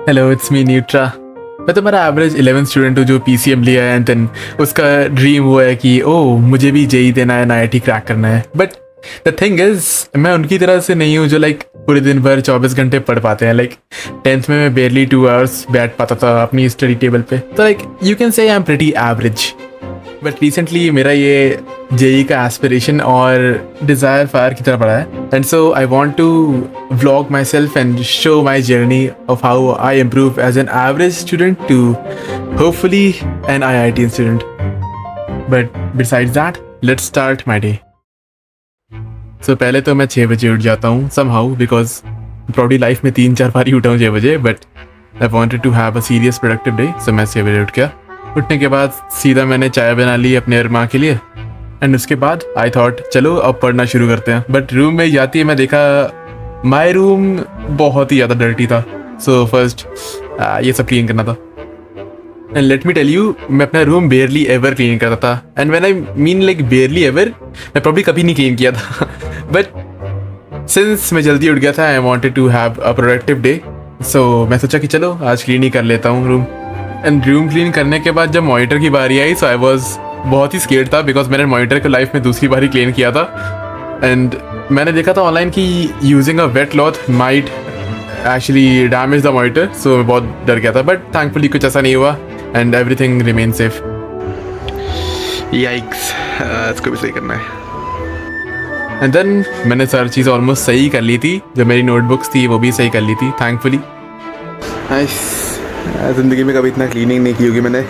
Hello, it's me Nutra. मैं तुम्हारा average 11 student हूँ जो पीसीएम लिया है एंड देन उसका ड्रीम वो है कि ओह मुझे भी जेई देना है, एनआईटी क्रैक करना है। बट द थिंग इज मैं उनकी तरह से नहीं हूँ जो लाइक पूरे दिन भर 24 घंटे पढ़ पाते हैं। लाइक 10th में मैं बेयरली 2 आवर्स बैठ पाता था अपनी स्टडी टेबल पे, तो like you can say I am pretty average. But recently मेरा ये जेई का एस्पिरेशन और डिज़ायर फायर की तरह बढ़ा है and so I want to vlog myself and show my journey of how I improve as an average student to hopefully an IIT student. But besides that let's start my day. So पहले तो मैं 6 बजे उठ जाता हूँ somehow, because probably life में 3-4 बार ही उठा हूँ 6 बजे, but I wanted to have a serious productive day. So मैं 6 बजे उठ गया। उठने के बाद सीधा मैंने चाय बना ली अपने और माँ के लिए एंड उसके बाद आई थॉट चलो अब पढ़ना शुरू करते हैं। बट रूम में जाती है मैं देखा माई रूम बहुत ही ज़्यादा डर्टी था। सो फर्स्ट ये सब क्लीन करना था and let me tell you मैं अपना रूम बेयरली एवर क्लीन करता था। And when I mean like barely ever, मैं प्रॉब्ली कभी नहीं क्लीन किया था बट सिंस मैं जल्दी उठ गया था I wanted to have a productive day, so मैं सोचा कि चलो आज क्लीन ही कर लेता हूँ रूम। एंड रूम क्लीन करने के बाद जब मॉनिटर की बारी आई सो आई वॉज बहुत ही स्केर्ड था, बिकॉज मैंने मॉनिटर को लाइफ में दूसरी बार ही क्लीन किया था एंड मैंने देखा था ऑनलाइन कि using a wet cloth might actually damage the monitor. So मैं बहुत डर गया था, बट थैंकफुली कुछ ऐसा नहीं हुआ and everything remain safe. Yikes, इसको भी सही करना है। एंड देन मैंने सारी चीज़ ऑलमोस्ट सही कर ली थी, जो मेरी नोटबुक्स थी वो भी सही कर ली थी थैंकफुली। ज़िंदगी में कभी इतना क्लीनिंग नहीं की होगी मैंने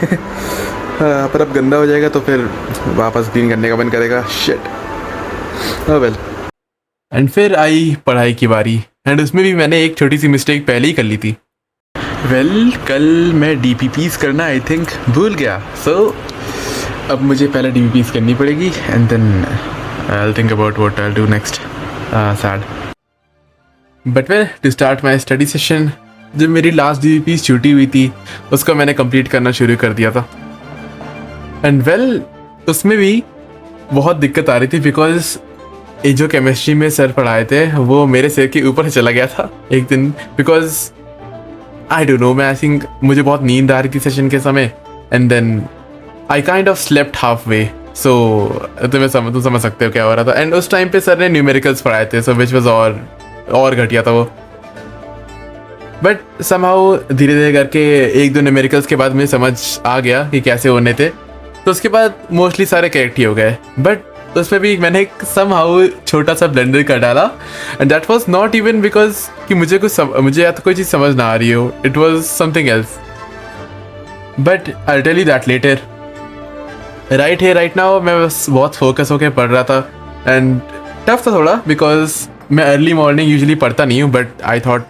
पर अब गंदा हो जाएगा तो फिर वापस क्लीन करने का मन करेगा। Shit, well. एंड फिर आई पढ़ाई की बारी एंड उसमें भी मैंने एक छोटी सी मिस्टेक पहले ही कर ली थी। वेल, कल मैं DPPs करना आई थिंक भूल गया, सो अब मुझे पहले DPPs करनी पड़ेगी and then I will think about what I will do next. Sad but well, to start my study session, जब मेरी लास्ट DPPs छूटी हुई थी उसको मैंने कंप्लीट करना शुरू कर दिया था। एंड वेल, उसमें भी बहुत दिक्कत आ रही थी बिकॉज ये जो केमिस्ट्री में सर पढ़ाए थे वो मेरे सिर के ऊपर चला गया था एक दिन, बिकॉज आई डोंट नो, मैं आई थिंक मुझे बहुत नींद आ रही थी सेशन के समय and then I kind of slept halfway. So तुम समझ सकते हो क्या हो रहा था। एंड उस टाइम पे सर ने न्यूमेरिकल्स पढ़ाए थे, सो विच वॉज और घटिया था वो। बट समहाउ धीरे धीरे करके 1-2 न्यूमेरिकल्स के बाद मुझे समझ आ गया कि कैसे होने थे, तो उसके बाद मोस्टली सारे करेक्ट ही हो गए। बट उसमें भी मैंने एक समहाउ छोटा सा ब्लेंडर कर डाला and that was not even because कि मुझे या तो कोई चीज़ समझ ना आ रही हो, it was something else. But I tell you that later. Right now मैं बस बहुत फोकस होकर पढ़ रहा था एंड टफ था थोड़ा, बिकॉज मैं अर्ली मॉर्निंग यूजुअली पढ़ता नहीं हूँ, बट आई थॉट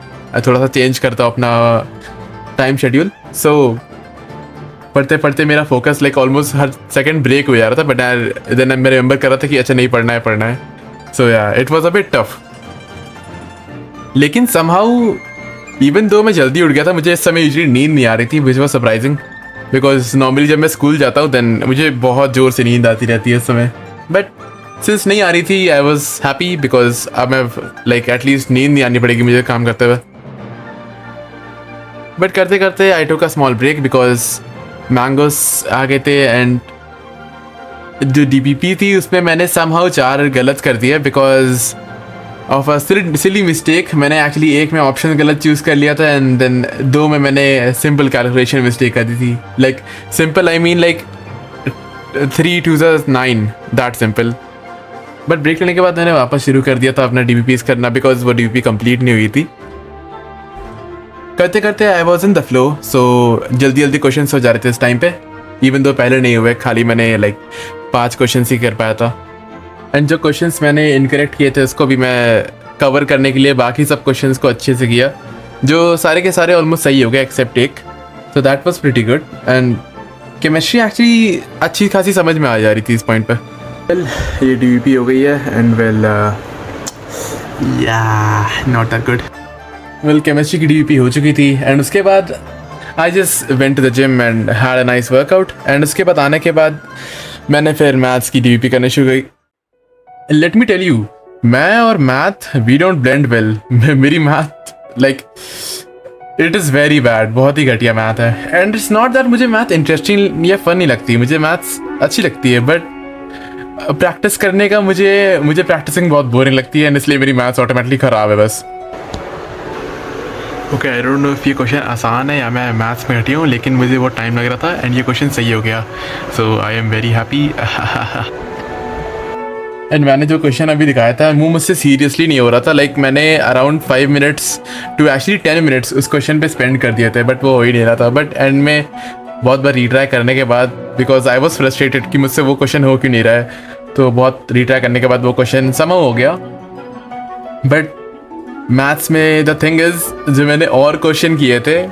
थोड़ा सा चेंज करता हूँ अपना टाइम शेड्यूल। सो पढ़ते पढ़ते मेरा फोकस लाइक ऑलमोस्ट हर सेकंड ब्रेक हो जा रहा था, बट देन मैं रिमेंबर कर रहा था कि अच्छा नहीं पढ़ना है। सो या it was a bit tough. लेकिन समहाउ इवन दो मैं जल्दी उठ गया था, मुझे इस समय यूजुअली नींद नहीं आ रही थी, which was surprising because normally जब मैं स्कूल जाता हूँ देन मुझे बहुत ज़ोर से नींद आती रहती है इस समय। बट सिंस नहीं आ रही थी आई वॉज हैप्पी बिकॉज अब मैं लाइक एटलीस्ट नींद नहीं आनी पड़ेगी मुझे काम करते हुए। बट करते करते I took a small break because mangoes आ गए थे एंड जो DPP थी उसमें मैंने समहाउ 4 गलत कर दिया because of a silly mistake. मैंने एक्चुअली एक में ऑप्शन गलत चूज़ कर लिया था एंड देन 2 में मैंने सिंपल कैलकुलेशन मिस्टेक कर दी थी। Like simple I mean like 3 2 9 that simple. But break लेने के बाद मैंने वापस शुरू कर दिया था अपना DPPs करना बिकॉज वो DPP कंप्लीट नहीं हुई थी। करते करते I was in the flow, so जल्दी जल्दी क्वेश्चन हो जा रहे थे इस टाइम पे, इवन दो पहले नहीं हुए, खाली मैंने लाइक 5 क्वेश्चन ही कर पाया था। एंड जो क्वेश्चंस मैंने इनकरेक्ट किए थे उसको भी मैं कवर करने के लिए बाकी सब क्वेश्चंस को अच्छे से किया, जो सारे के सारे ऑलमोस्ट सही हो गए एक्सेप्ट एक। So that was pretty good and chemistry actually अच्छी खासी समझ में आ जा रही थी इस पॉइंट पर। वेल, ये DPP हो गई है and well yeah not that good. Well, chemistry की DPP हो चुकी थी एंड उसके बाद I just went to the gym and had a nice workout and उसके बाद आने के बाद मैंने फिर मैथ्स की DPP करनी शुरू की। लेट मी टेल यू, मैं और math we don't blend well. मेरी math like it is very bad, बहुत ही घटिया मैथ है। एंड इट्स नॉट दैट मुझे मैथ इंटरेस्टिंग या फन नहीं लगती, मुझे मैथ्स अच्छी लगती है, बट प्रैक्टिस करने का मुझे प्रैक्टिसिंग बहुत बोरिंग लगती है, एंड इसलिए मेरी मैथ्स ऑटोमेटिकली ख़राब है बस। Okay, I don't know if ये क्वेश्चन आसान है या मैं मैथ्स में घटिया हूँ, लेकिन मुझे बहुत टाइम लग रहा था एंड ये क्वेश्चन सही हो गया, so I am very happy. And मैंने जो क्वेश्चन अभी दिखाया था वो मुझसे सीरियसली नहीं हो रहा था, लाइक मैंने around 5 minutes to actually 10 minutes उस क्वेश्चन पे स्पेंड कर दिए थे, बट वो हो ही नहीं रहा था। बट एंड में बहुत बार रीट्राई करने के बाद, बिकॉज आई वॉज फ्रस्ट्रेटेड कि मुझसे वो क्वेश्चन हो क्यों नहीं रहा है, तो बहुत रीट्राई करने के बाद वो क्वेश्चन समझ हो गया। बट मैथ्स में द थिंग इज़, जो मैंने और क्वेश्चन किए थे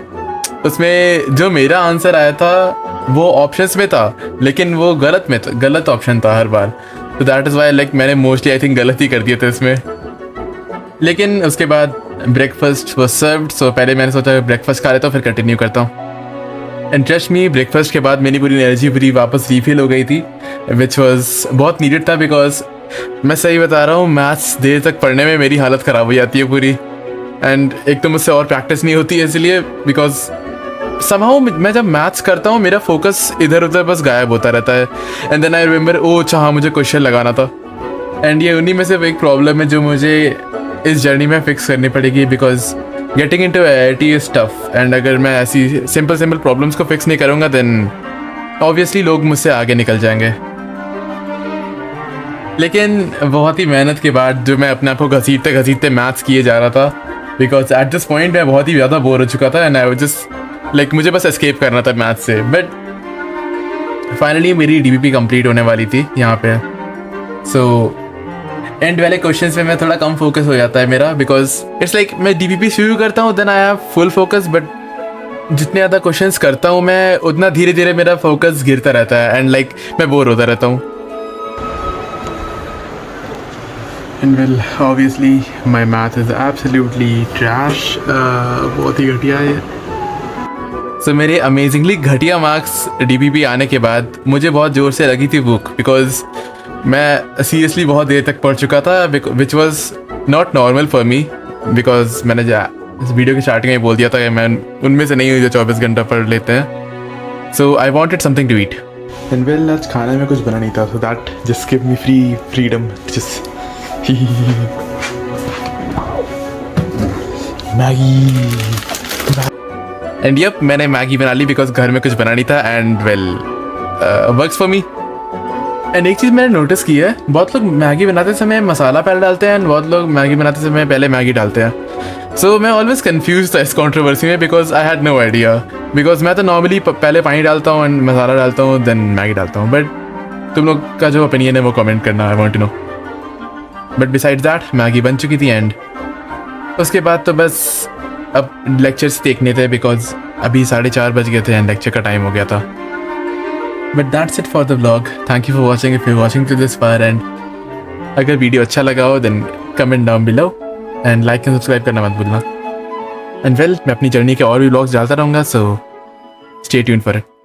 उसमें जो मेरा आंसर आया था वो ऑप्शंस में था, लेकिन वो गलत ऑप्शन था हर बार, तो दैट इज़ वाई लाइक मैंने मोस्टली आई थिंक गलत ही कर दिए थे इसमें। लेकिन उसके बाद ब्रेकफास्ट वाज सर्व्ड, सो पहले मैंने सोचा ब्रेकफास्ट खा लेता हूँ फिर कंटिन्यू करता हूँ। एंड ट्रस्ट मी, ब्रेकफास्ट के बाद मेरी पूरी एनर्जी पूरी वापस रिफिल हो गई थी, विच वॉज बहुत नीडेड था, बिकॉज मैं सही बता रहा हूँ मैथ्स देर तक पढ़ने में मेरी हालत ख़राब हो जाती है पूरी, एंड एक तो मुझसे और प्रैक्टिस नहीं होती है इसलिए, बिकॉज समहाउ मैं जब मैथ्स करता हूँ मेरा फोकस इधर उधर बस गायब होता रहता है, एंड देन आई रिमेंबर ओ अच्छा हाँ मुझे क्वेश्चन लगाना था। एंड ये उन्हीं में से एक प्रॉब्लम है जो मुझे इस जर्नी में फिक्स करनी पड़ेगी, because getting into IIT is tough, and अगर मैं ऐसी सिंपल प्रॉब्लम्स को फिक्स नहीं करूँगा देन ऑब्वियसली लोग मुझसे आगे निकल जाएंगे। लेकिन बहुत ही मेहनत के बाद जो मैं अपने आप को घसीटते मैथ्स किए जा रहा था, बिकॉज एट दिस पॉइंट मैं बहुत ही ज़्यादा बोर हो चुका था, and I was just like मुझे बस एस्केप करना था मैथ्स से। बट फाइनली मेरी DBP कंप्लीट होने वाली थी यहाँ पे, सो एंड वाले क्वेश्चंस में मैं थोड़ा कम फोकस हो जाता है मेरा, बिकॉज इट्स लाइक मैं DBP शुरू करता हूँ then I have full focus, but जितने ज़्यादा क्वेश्चंस करता हूँ मैं उतना धीरे धीरे मेरा फोकस गिरता रहता है, एंड लाइक मैं बोर होता रहता हूँ। And well, obviously my math is absolutely trash, बहुत ही घटिया है। So मेरे अमेजिंगली घटिया मार्क्स DBP आने के बाद मुझे बहुत ज़ोर से लगी थी भूख, बिकॉज मैं सीरियसली बहुत देर तक पढ़ चुका था, which was not normal for me, because मैंने इस वीडियो की स्टार्टिंग में बोल दिया था कि मैं उनमें से नहीं हूँ जो 24 घंटा पढ़ लेते हैं। So I wanted something to eat, and well आज खाने में कुछ बना नहीं था, so that just give me freedom just Maggi. And yup मैंने मैगी बना ली बिकॉज घर में कुछ बना नहीं था, and well works for me. And एक चीज़ मैंने नोटिस की है, बहुत लोग मैगी बनाते समय मसाला पहले डालते हैं, एंड बहुत लोग मैगी बनाते समय पहले मैगी डालते हैं। सो मैं ऑलवेज कन्फ्यूज था इस कंट्रोवर्सी में, because I had no idea, because मैं तो नॉर्मली पहले पानी डालता हूँ एंड मसाला डालता हूँ देन मैगी डालता हूँ, बट तुम लोग का जो ओपिनियन है वो कमेंट करना, I want to know. But besides that Maggi बन चुकी थी, एंड उसके बाद तो बस अब लेक्चर्स देखने थे, बिकॉज अभी 4:30 बज गए थे एंड लेक्चर का टाइम हो गया था। But that's it for the vlog, thank you for watching if you watching to this far, and अगर वीडियो अच्छा लगा हो then comment down below and like and subscribe करना मत भूलना। एंड वेल मैं अपनी जर्नी के और भी व्लॉग्स डालता रहूँगा, so stay tuned for it.